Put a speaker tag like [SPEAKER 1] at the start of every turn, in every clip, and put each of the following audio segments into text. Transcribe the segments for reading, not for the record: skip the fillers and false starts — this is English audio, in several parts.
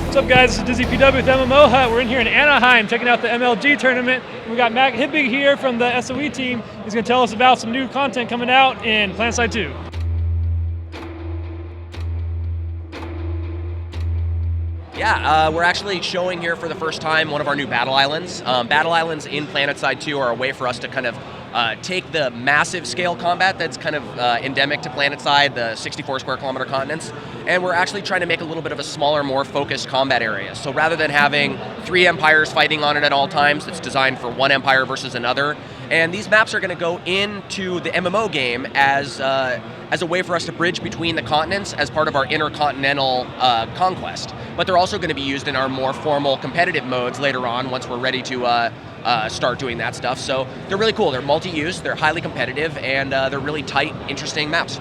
[SPEAKER 1] What's up, guys? This is DizzyPW with MMOHut. We're in here in Anaheim checking out the MLG tournament. We got Matt Higby here from the SOE team. He's going to tell us about some new content coming out in PlanetSide 2.
[SPEAKER 2] Yeah, we're actually showing here for the first time one of our new battle islands. Battle islands in PlanetSide 2 are a way for us to kind of take the massive scale combat that's kind of endemic to PlanetSide, the 64 square kilometer continents, and we're actually trying to make a little bit of a smaller, more focused combat area. So rather than having 3 empires fighting on it at all times, it's designed for one empire versus another. And these maps are going to go into the MMO game as a way for us to bridge between the continents as part of our intercontinental conquest. But they're also going to be used in our more formal competitive modes later on once we're ready to start doing that stuff. So they're really cool. They're multi-use, they're highly competitive, and they're really tight, interesting maps.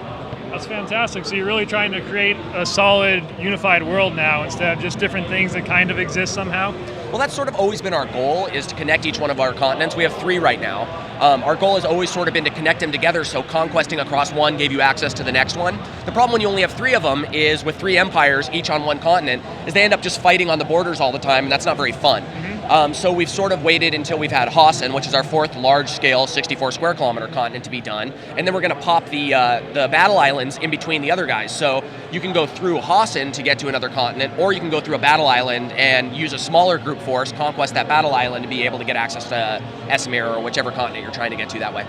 [SPEAKER 1] That's fantastic. So you're really trying to create a solid, unified world now instead of just different things that kind of exist somehow?
[SPEAKER 2] Well, that's sort of always been our goal, is to connect each one of our continents. We have 3 right now. Our goal has always sort of been to connect them together, so conquesting across one gave you access to the next one. The problem when you only have 3 of them is with 3 empires, each on one continent, is they end up just fighting on the borders all the time, and that's not very fun. So we've sort of waited until we've had Hausen, which is our 4th large-scale 64 square kilometer continent, to be done, and then we're going to pop the battle islands in between the other guys. So you can go through Hausen to get to another continent, or you can go through a battle island and use a smaller group force, conquest that battle island, to be able to get access to Esamir or whichever continent you're trying to get to that way.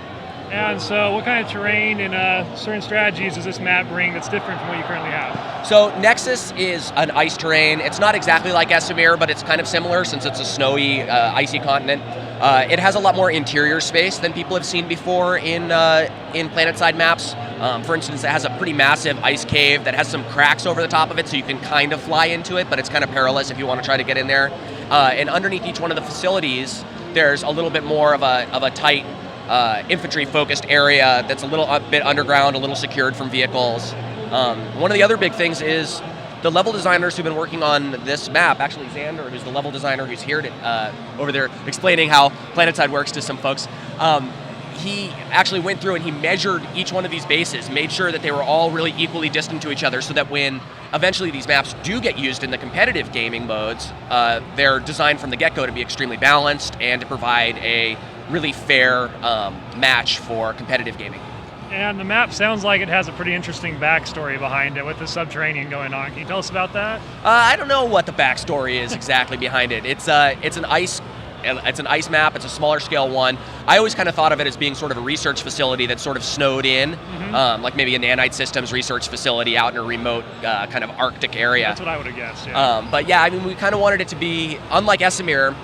[SPEAKER 1] And so what kind of terrain and certain strategies does this map bring that's different from what you currently have?
[SPEAKER 2] So Nexus is an ice terrain. It's not exactly like Esamir, but it's kind of similar since it's a snowy, icy continent. It has a lot more interior space than people have seen before in PlanetSide maps. For instance, it has a pretty massive ice cave that has some cracks over the top of it, so you can kind of fly into it, but it's kind of perilous if you want to try to get in there. And underneath each one of the facilities, there's a little bit more of a tight infantry-focused area that's a bit underground, a little secured from vehicles. One of the other big things is the level designers who've been working on this map, actually Xander, who's the level designer who's here over there explaining how PlanetSide works to some folks, he actually went through and he measured each one of these bases, made sure that they were all really equally distant to each other so that when eventually these maps do get used in the competitive gaming modes, they're designed from the get-go to be extremely balanced and to provide a really fair match for competitive gaming.
[SPEAKER 1] And the map sounds like it has a pretty interesting backstory behind it with the subterranean going on. Can you tell us about that?
[SPEAKER 2] I don't know what the backstory is exactly behind it. It's an ice map. It's a smaller scale one. I always kind of thought of it as being sort of a research facility that's sort of snowed in, like maybe a nanite systems research facility out in a remote kind of Arctic area.
[SPEAKER 1] That's what I would have guessed, yeah.
[SPEAKER 2] But yeah, I mean, we kind of wanted it to be, unlike Esamir,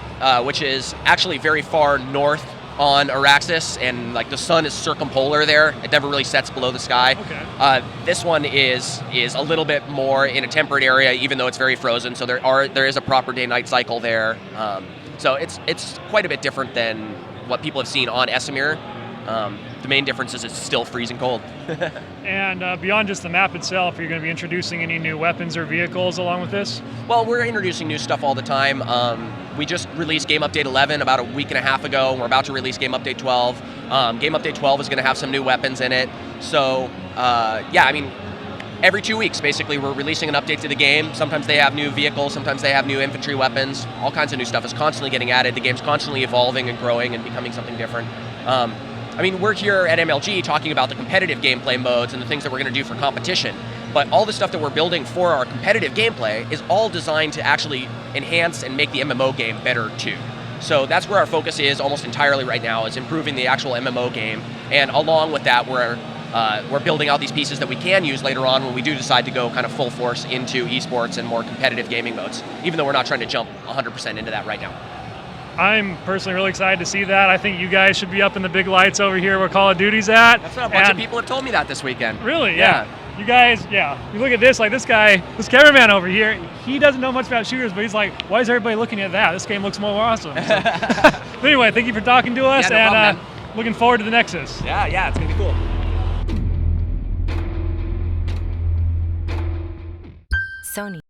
[SPEAKER 2] which is actually very far north on Auraxis, and like the sun is circumpolar there. It never really sets below the sky.
[SPEAKER 1] Okay.
[SPEAKER 2] This one is a little bit more in a temperate area, even though it's very frozen. So there is a proper day-night cycle there. So it's quite a bit different than what people have seen on Esamir. The main difference is it's still freezing cold.
[SPEAKER 1] And beyond just the map itself, are you going to be introducing any new weapons or vehicles along with this?
[SPEAKER 2] Well, we're introducing new stuff all the time. We just released Game Update 11 about a week and a half ago, and we're about to release Game Update 12. Game Update 12 is going to have some new weapons in it. So, yeah, I mean, every 2 weeks, basically, we're releasing an update to the game. Sometimes they have new vehicles, sometimes they have new infantry weapons. All kinds of new stuff is constantly getting added. The game's constantly evolving and growing and becoming something different. I mean, we're here at MLG talking about the competitive gameplay modes and the things that we're going to do for competition, but all the stuff that we're building for our competitive gameplay is all designed to actually enhance and make the MMO game better too. So that's where our focus is almost entirely right now, is improving the actual MMO game, and along with that, we're building out these pieces that we can use later on when we do decide to go kind of full force into esports and more competitive gaming modes, even though we're not trying to jump 100% into that right now.
[SPEAKER 1] I'm personally really excited to see that. I think you guys should be up in the big lights over here where Call of Duty's at.
[SPEAKER 2] That's what a bunch of people have told me that this weekend.
[SPEAKER 1] Really? Yeah. You guys, yeah. You look at this, like this guy, this cameraman over here, he doesn't know much about shooters, but he's like, why is everybody looking at that? This game looks more awesome. So. But anyway, thank you for talking to us,
[SPEAKER 2] yeah, no
[SPEAKER 1] and
[SPEAKER 2] problem,
[SPEAKER 1] looking forward to the Nexus.
[SPEAKER 2] Yeah, it's going to be cool.
[SPEAKER 3] Sony.